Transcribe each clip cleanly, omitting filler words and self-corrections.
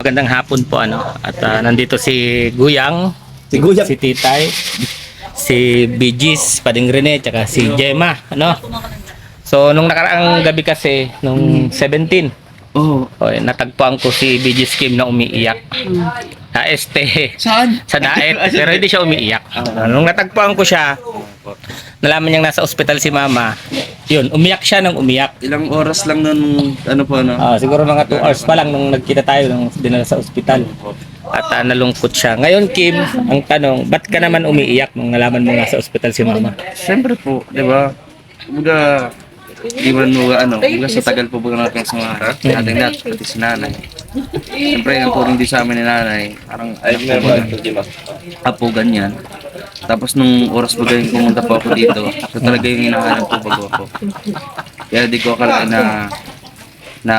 Magandang hapon po at nandito si Guyang, Si Guyang. si Titay, si Bijis, Pading Rene, tsaka si Gemma, So nung nakaraang gabi kasi nung 17, natagpuan ko si Bijis Kim na umiiyak. Saan? Sa daet, pero hindi siya umiiyak. Nung natagpuan ko siya, nalaman niyang nasa ospital si Mama. Yun, umiyak siya nang umiyak. Ilang oras lang nun, ano po, no? Siguro mga 2 hours pa lang nung nagkita tayo nung dinala sa ospital. At nalungkot siya. Ngayon, Kim, ang tanong, ba't ka naman umiiyak nung nalaman mo nga sa ospital si Mama? Siyempre po, di ba? Kumbaga, di ba kumbaga sa tagal po ba natin sa mga ating lahat, pati si nanay. Siyempre, ang turing din sa amin ni nanay, parang apo ganyan. Tapos nung oras ba yung pumunta po ako dito, so talaga yung hinahanap po bago ako. Kaya di ko akala na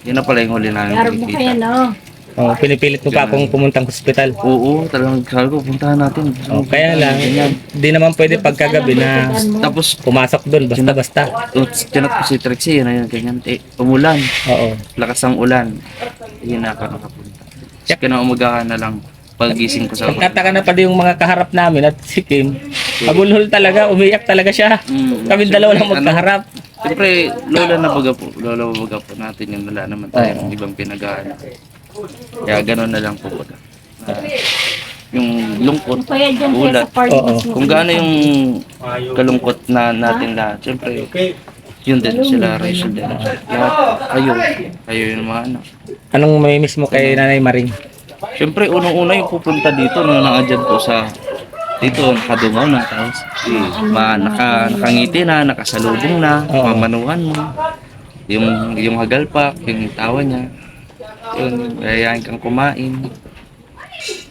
yun na pala yung huli namin nakikita. Pinipilit mo pa akong pumuntang ospital. Oo, talagang sabi ko, puntahan natin. Kaya lang, di naman pwede pagkagabi na Tapos, pumasok doon, basta-basta. tinat ko si Trixie, yun, ganyan. Umulan. Oo. Lakas ng ulan. Yun na ako nakapunta. Check na umagahan na lang pagising ko sa Nagtataka na pala yung mga kaharap namin at si Kim. Pagulhol talaga, umiyak talaga siya. Kami dalawa lang magkaharap. Siyempre, lola baga po natin yung wala naman tayong ibang pinagahan. Kaya gano'n na lang po baga. Yung lungkot, ulat. Kung gaano yung kalungkot na natin lahat. Siyempre, yun din sila, Rachel din. Lahat, kayo yung mga anak. Anong may miss mo kay Nanay Maring? Siyempre, unang-una yung pupunta dito nung nangadyan po sa dito, nakadungaw na. Tapos, nakangiti na, nakasalubong na, mamanuhan mo. Yung hagalpak, yung tawa niya. Yun, ayayain kang kumain.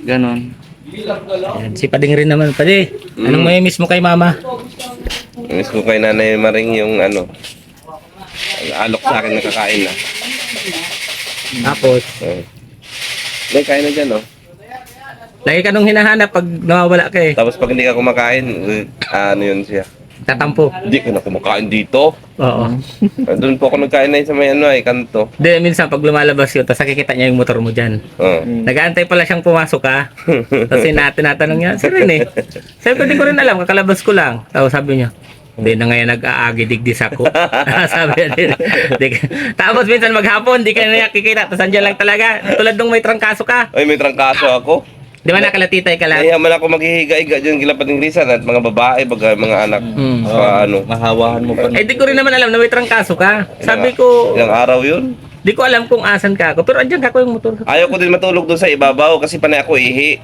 Ganon. Ayan, si Pading rin naman. Padi, anong may miss mo kay Mama? Miss ko kay Nanay Maring yung alok sa akin na kakain na. Tapos, May kain na dyan, no? lagi ka nung hinahanap pag nawawala ka eh. Tapos pag hindi ka kumakain, yun siya. Tatampo. Hindi ka na kumakain dito. Oo. Doon po ako nagkain na sa may kanto. Di, minsan pag lumalabas yun, tapos nakikita niya yung motor mo dyan. Nag-aantay pala siyang pumasok ka. Tapos tinatanong niya, si Rene. Sabi ko, di ko rin alam, kakalabas ko lang. Tapos sabi niya, hindi na ngayon nag-aagidigdis ako. Sabi niya, tapos minsan maghapon, di ka na nakikita. Tapos andyan lang talaga. Tulad nung may trangkaso ka. Ay, may trangkaso ako. Di ba nakalatitay ka lang? Kaya man ako maghihiga-higa dyan kila Pating Risan at mga babae, mga anak. Mahawahan mo pa. Eh, di ko rin naman alam na may trangkaso ka. Sabi ko, Ilang araw yun. di ko alam kung asan ka ako. Pero andyan ka ko yung motor. Ayaw ko din matulog doon sa ibabaw kasi panay ako ihi.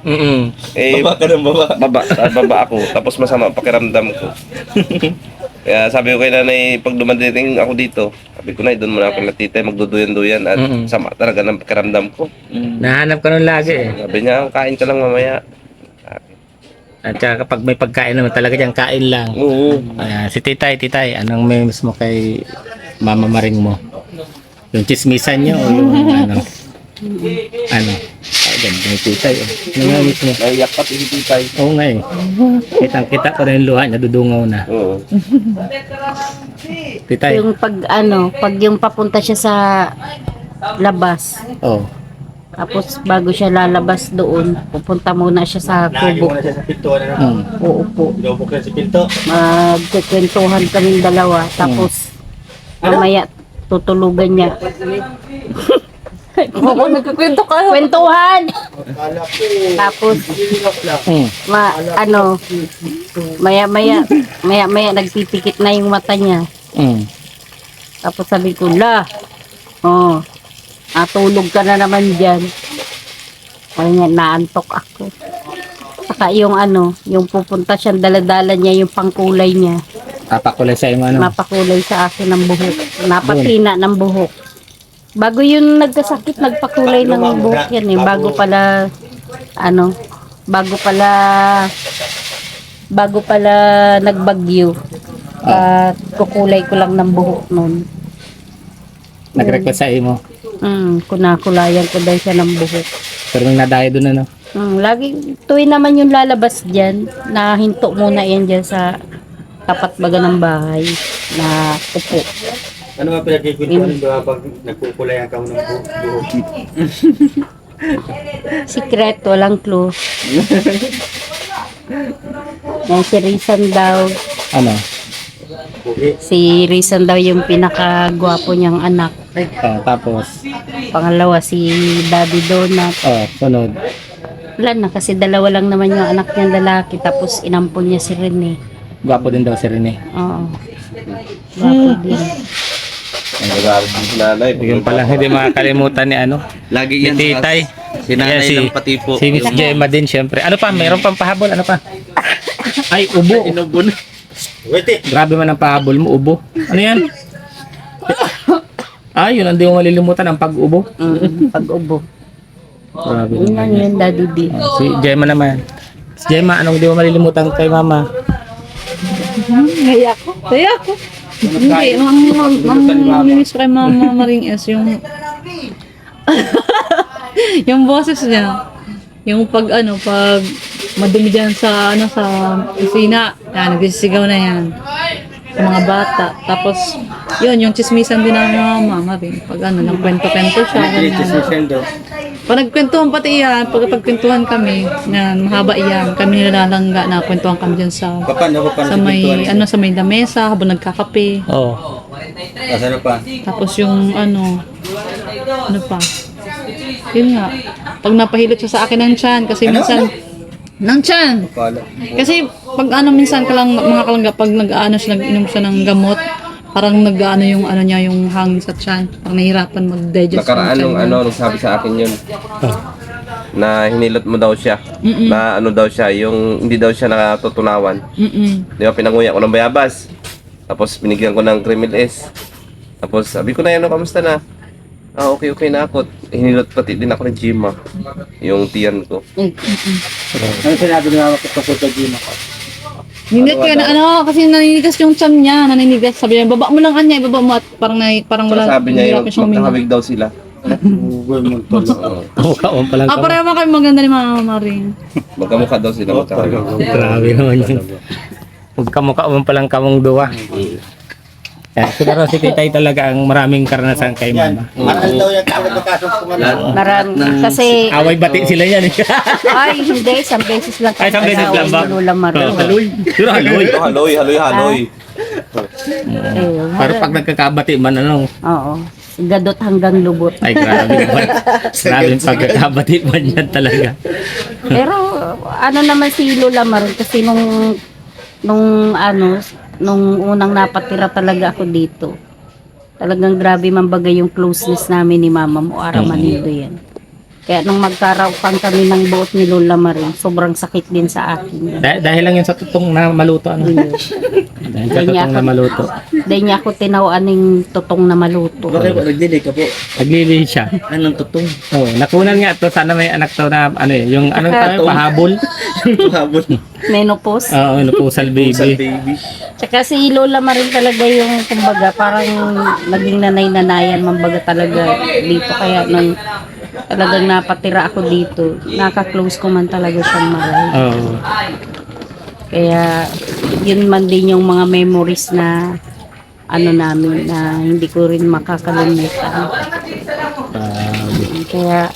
Baba ka ng baba. Baba ako. Tapos masama ang pakiramdam ko. Kaya sabi ko kay Nanay, pag dumating ako dito, sabi ko na, doon muna ako natitay, magduduyan-duyan at sama talaga ng pakiramdam ko. Nahanap ka nun lagi eh. Sabi niya, kain ka lang mamaya. At saka kapag may pagkain naman talaga dyan, kain lang. Oo. Si Titay, anong may miss mo kay Mama Maring mo? Yung chismisan niyo o yung ganda yung Titay. Ano nga miss mo? Naiyak pa si Titay. Oo nga eh. Kitang-kita ko na yung luha niya, dudungaw na. Oo. Titay. Yung pag yung papunta siya sa labas. Oh. Tapos bago siya lalabas doon, pupunta muna siya sa kubo. Uupo. Magkukwentuhan kaming dalawa. Tapos mamaya tutulugan niya. Oo, nagkukwento ka. Kwentuhan. Tapos maya nagpipikit na yung mata niya. Tapos sabi ko, natulog ka na naman dyan. Kaya naantok ako. Saka yung pupunta siyang daladala niya, yung pangkulay niya. Papakulay sa iyo Mapakulay sa akin ng buhok. Napatina ng buhok. Bago yun nagkasakit, nagpakulay ng buhok yan eh. Bago pala nagbagyo. Kukulay ko lang ng buhok nun. Nag-request sa iyo mo. Kunakulayan ko daw siya ng buhok. Pero nung nadayo doon Lagi, tuwi naman yung lalabas dyan. Nahinto muna yan dyan sa tapat baga ng bahay na upo. Ano nga pinagkikwentuhan nito habang nagkukulay ang kaunang buhok? Secret, walang clue. Yan si Rizan daw. Ano? Bugi. Si Rizan daw yung pinakagwapo niyang anak. Tapos, Pangalawa si Daddy Donut. sunod. Wala na kasi dalawa lang naman yung anak niyang lalaki tapos inampon niya si Rene. Gwapo din daw si Rene. Oo. Gwapo din. Ang nag-aaral din si nanay. Yun pala, hindi makakalimutan ni ano. Lagi Si yan. Titay. Si nanay Ayan, lang pati po. Si Miss Gemma din, syempre. Ano pa? Mayroon pang pahabol? Ano pa? Ay, ubo. Inubo na. Wait eh. Grabe man ang pahabol mo, ubo. Ano yan? Yun ang di mo malilimutan, ang pag-ubo. Pag-ubo. Grabe Yun lang naman. yun, Daddy D. Si Gemma naman. Si Gemma, anong di mo malilimutan kay mama? Ngaya ko. Hindi, miss ko kay Mama Maring S yung yung boses niya. Yung pag madumi dyan sa kusina, nagsisigaw na yan. Sa mga bata. Tapos, yung chismisan din ng Mama Maring. Pag nagkwento-kwento siya. ganyan. Pag nagkwentuhan pati yan, pag pagkwentuhan kami, yan, mahaba yan, kami nilalangga na kwentuhan kami dyan sa Paano sa may sa may lamesa habang nagkakape. Oo. Asan pa? Tapos yung ano pa. Yun nga. Pag napahilot siya sa akin ng tiyan kasi minsan ng tiyan. Pala. Kasi pag minsan mga kalangga pag siya nag-inom siya ng gamot, parang yung niya yung hangin sa tiyan. Parang nahihirapan mag-digest. Nakaraan nung nagsabi sa akin yun. Na hinilot mo daw siya. Na daw siya, yung hindi daw siya nakatutunawan. Di ba, pinanguya ko ng bayabas. Tapos binigyan ko ng Kremil S. Tapos sabi ko na yan, kamusta na? Okay na ako. Hinilot pati din ako ng Gima. Yung tiyan ko. Ano sinabi nila tungkol sa Gina? Hindi kaya kasi naninigas yung tiyan niya, naninigas. Sabi niya, baba mo lang kanya, ibaba mo at parang wala. Sabi niya yung nahihirapan siyang huminga. magkakawig daw sila. Ugol mo tolo. Kamukhaon pa lang kami. Pareho mga kayo maganda ni Mama Maring. Magkamukha daw sila. Magkakawig. Grabe naman yun. Magkamukhaon pa lang kamong duwa. Yan, siguro si Titay talaga ang maraming karanasan kay mama. Matal daw yan kung nagkakasong kumalan. Marami. Kasi, Away bati sila yan. ay, hindi. Isang beses lang. Ay, isang beses lang ba? Lula Maring. Haloy. Pero haloy. Haloy. Pero pag nagkakabati man, Oo. Gadot hanggang lubot. ay grabe naman. Grabe yung pagkakabati man yan talaga. Pero ano naman si Lola Maring kasi nung unang napatira talaga ako dito. Talagang grabe man bagay yung closeness namin ni Mama mo, Aramanido yan. Kaya nung magkaraukan kami ng buot ni Lola Maring, sobrang sakit din sa akin. Dahil lang yun sa tutong na maluto. Dahil sa tutong na maluto. Dahil niya ako tinawaan ng tutong na maluto. Bakit nagdilig ka po? Naglili siya. Anong tutong? Oh, nakunan nga to, sana may anak to na yung anong tayo, pahabol. Habol. Menopause. Oo, pusal baby. Baby. Tsaka si Lola Maring talaga yung kumbaga parang naging nanay-nanayan mambaga talaga dito. Kaya nung talagang napatira ako dito, naka-close ko man talaga siyang maray. Oo. Kaya yun man din yung mga memories na namin na hindi ko rin makakalimutan. Kaya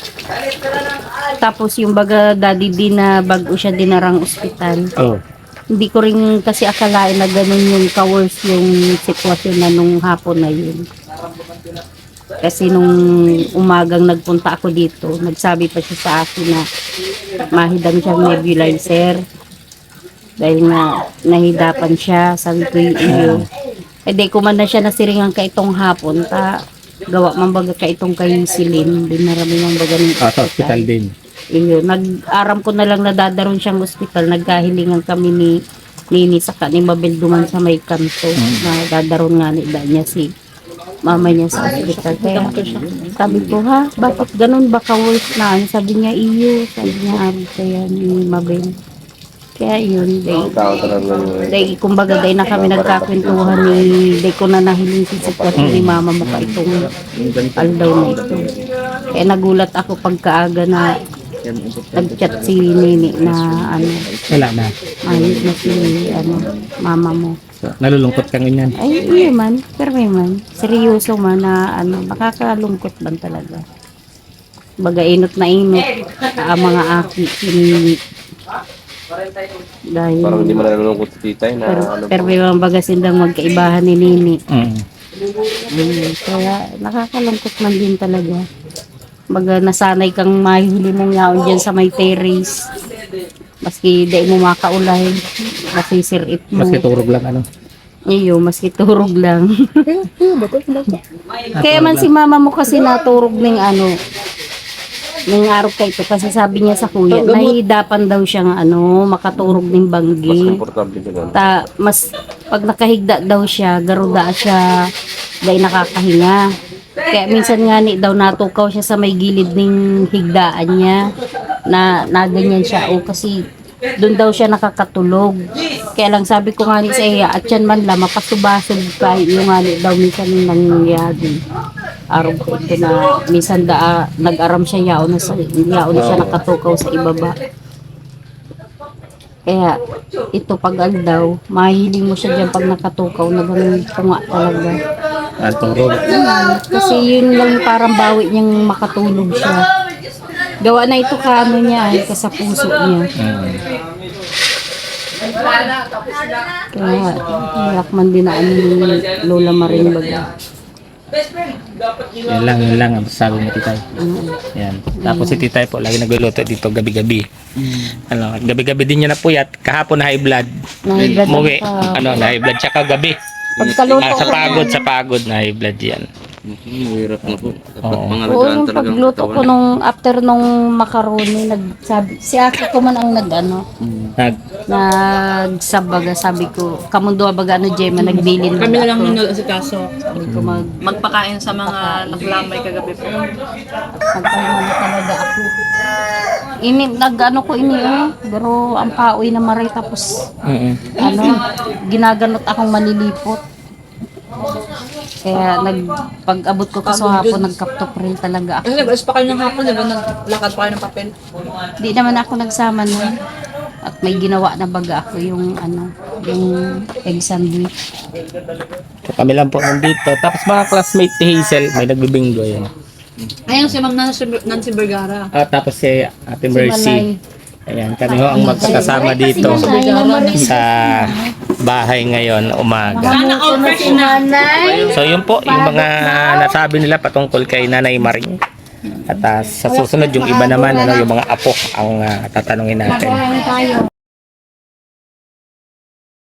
tapos yung baga Daddy D na bago siya dinarang ospital. Oh. Hindi ko rin kasi akalain na ganun yung ka-worse yung sitwasyon na nung hapon na yun. Kasi nung umagang nagpunta ako dito, nagsabi pa siya sa akin na mahidang siyang nebulizer. Dahil nga nahidapan siya, sabi ko yung iyo. Eh di ko man na siya nasiringan ka itong hapon, gawa man baga ka itong kay Silin, din marami man baga ng Sa hospital din. iyo, nag-aram ko na lang na dadaron siyang ospital, nagkahilingan kami ni Nini saka ni Mabel duman sa may kanto, na dadaron nga ni niya si mama niya sa ospital. Kaya sabi ko, ha, bakit ganun ba ka-worse na? Sabi niya, iyo, sabi niya, kaya ni Mabel. Kaya yun, kumbaga day na kami nagkakwentuhan day ko na nahiling si sitwasyon ni mama mo ka itong aldaw na ito. Kaya nagulat ako pagkaaga na nag-chat si Nini na ano, Wala na. ayos na si ano, mama mo. So, nalulungkot ka ganyan. Ay, iya man, pero may man, seryoso man na ano, nakakalungkot man talaga. Baga inot na inot, ang mga aki, si Nini. Dahil, Parang hindi mo na nalulungkot si titay na pero, ano pero may mga baga sindang magkaibahan ni Nini. Mm. Kaya nakakalungkot man din talaga. Baga nasanay kang mahili mong yaon dyan sa may terrace. Maski di mo makaulay, masisirit mo. Maski turog lang ano. Iyo, maski turog lang. Kaya man si mama mo kasi naturog ng ano, ng araw ka ito. Kasi sabi niya sa kuya, nahihidapan daw siyang ano, makaturog ng mas banggi. komportable ka doon. Mas pag nakahigda daw siya, garuda siya, dahil nakakahinga. Kaya minsan nga ni daw natukaw siya sa may gilid ng higdaan niya na ganyan siya o kasi doon daw siya nakakatulog. Kaya lang sabi ko nga ni sa iya, at yan man lang, mapasubasog ka yung nga ni daw minsan yung nangyayari. Araw ko ito na minsan nag-aram siya yaon na siya nakatukaw sa ibaba. Kaya ito pag daw, mahiling mo siya dyan pag nakatukaw na ganun tunga talaga. At turog. Kasi yun lang parang bawi niyang makatulog siya. Gawa na ito ka ano niya, ka sa puso niya. Kaya iyak man din na ano ni Lola Maring baga. Yun lang ang sabi mo titay. Yan. Tapos si titay po lagi nagluluto dito gabi-gabi. Ano, gabi-gabi din niya napuyat. Kahapon na high blood. Nahigad Muwi. ka. Ano, na high blood tsaka gabi. Pagkaluto Sa pagod na high blood yan. Mahirap na po. Dapat Oo. mga Oo, lagaan yung talagang pagluto ko katawan. nung after nung macaroni, nagsabi, si Aki ko man ang nag-ano, nagsabaga, sabi ko, kamundo baga ano, Gemma, nagbilin Kami na lang ako. nung si kaso. Sabi ko Magpakain sa mga naklamay kagabi po. magpahinga talaga ako. Nag-ano ko pero ang paoy na maray, tapos, ano, ginaganot akong malilipot. Kaya pag-abot ko kaso hapon, nagkaptop rin talaga ako. Kasi nag-alas pa kayo ng hapon, di ba? Naglakad pa kayo ng papel. Di naman ako nagsama nun. At may ginawa na baga ako yung egg sandwich. So, kami lang po nandito. Tapos mga classmate ni Hazel, may nagbibinggo yan. Ayun si Ma'am Nancy Vergara. Tapos si Ate Si Mercy. Malay. Ayan, kami ho ang magkakasama dito sa bahay ngayon umaga. So yun po, yung mga nasabi nila patungkol kay Nanay Maring. At sa susunod yung iba naman, yung mga apo ang tatanungin natin. Tayo.